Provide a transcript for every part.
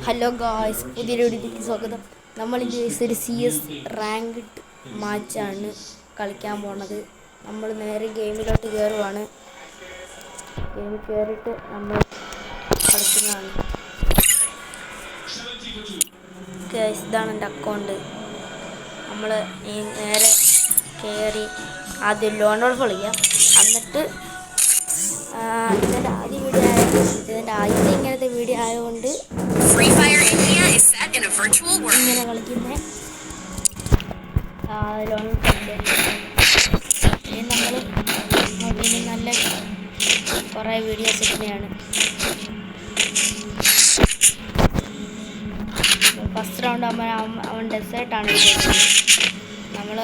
Hello guys, പുതിയൊരു വീഡിയോയിലേക്ക് സ്വാഗതം. നമ്മൾ ഇത് ഒരു CS റാങ്ക്ഡ് മാച്ചാണ് കളിക്കാൻ പോണത്. നമ്മൾ നേരെ ഗെയിമിലോട്ട് കയറുവാണ്. ഗെയിമിൽ കയറിയിട്ട് നമ്മൾ കളിക്കുന്നതാണ്. ഗായ്സ്, ഇതാണ് എൻ്റെ അക്കൗണ്ട്. നമ്മൾ നേരെ കയറി ആദ്യം ലോൺ റോൾ കളിക്കാം. എന്നിട്ട് ഇതിൻ്റെ ആദ്യത്തെ ഇങ്ങനത്തെ വീഡിയോ ആയതുകൊണ്ട് ഇങ്ങനെ കളിക്കുന്നത് ലോൺ നമ്മൾ ഇനി നല്ല കുറേ വീഡിയോസ് ഇടുന്നതാണ്. ഫസ്റ്റ് റൗണ്ട് അവൻ ഡെസേർട്ടാണ് വിജയിച്ചത്. നമ്മൾ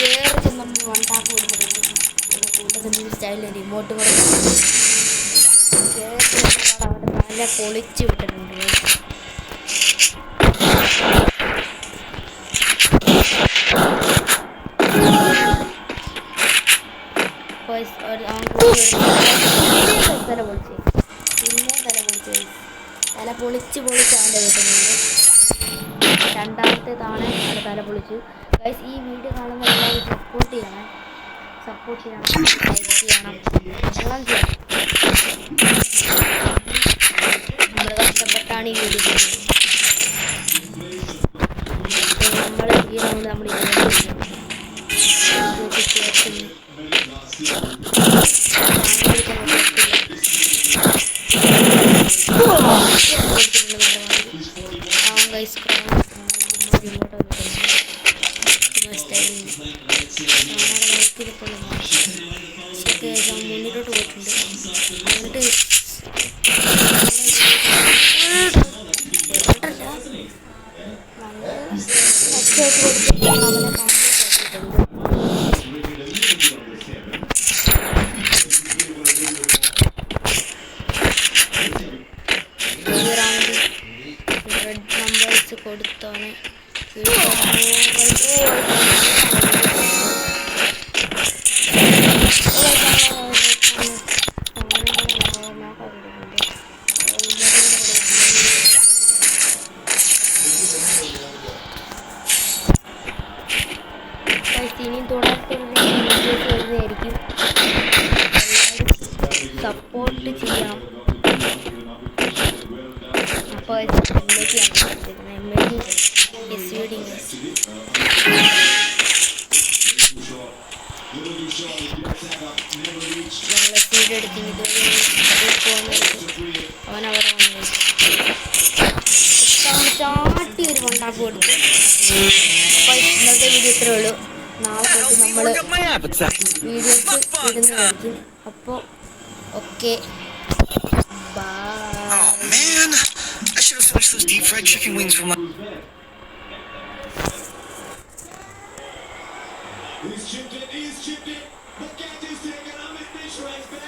കയറി നമ്മൾ വൺ ടാപ്പ് കൊടുത്തിട്ടുണ്ട്. കൂട്ടത്തിൽ സ്റ്റൈലിൽ റിമോട്ട് കൂടെ അവൻ്റെ നല്ല പൊളിച്ച് വിട്ടിട്ടുണ്ട്. തല പൊളിച്ച് അവൻ്റെ കിട്ടുന്നുണ്ട്. രണ്ടാമത്തെ തവണ അത് തല പൊളിച്ചു. ഗൈസ്, ഈ വീഡിയോ കാണുന്ന എല്ലാവരും സപ്പോർട്ട് ചെയ്യണം, ലൈക്ക് ചെയ്യണം, എല്ലാം ചെയ്യണം. നമ്മൾ കഷ്ടപ്പെട്ടാണ് ഈ വീഡിയോ ചെയ്യുന്നത്. നമ്മൾ ഈ റൗണ്ട് നമ്മൾ മുന്നിലോട്ട് പോയിട്ടുണ്ട്. എന്നിട്ട് റെഡ് നമ്പേഴ്സ് കൊടുത്താണ് ഇനിയും തുടർച്ചയായിരിക്കും. സപ്പോർട്ട് ചെയ്യണം. അപ്പോൾ അവനവിടെ വന്നു ചാട്ടി ഒരു കൊണ്ടാപ്പ് കൊടുത്തു. അപ്പോൾ ഇന്നത്തെ വീഡിയോ ഇത്രേ ഉള്ളൂ. നാളെ തൊട്ട് നമ്മൾ വീഡിയോസ് ഇടുന്നതായിരിക്കും. അപ്പോൾ okay, He's chipped it, but Cat is taken. I'm in this right back.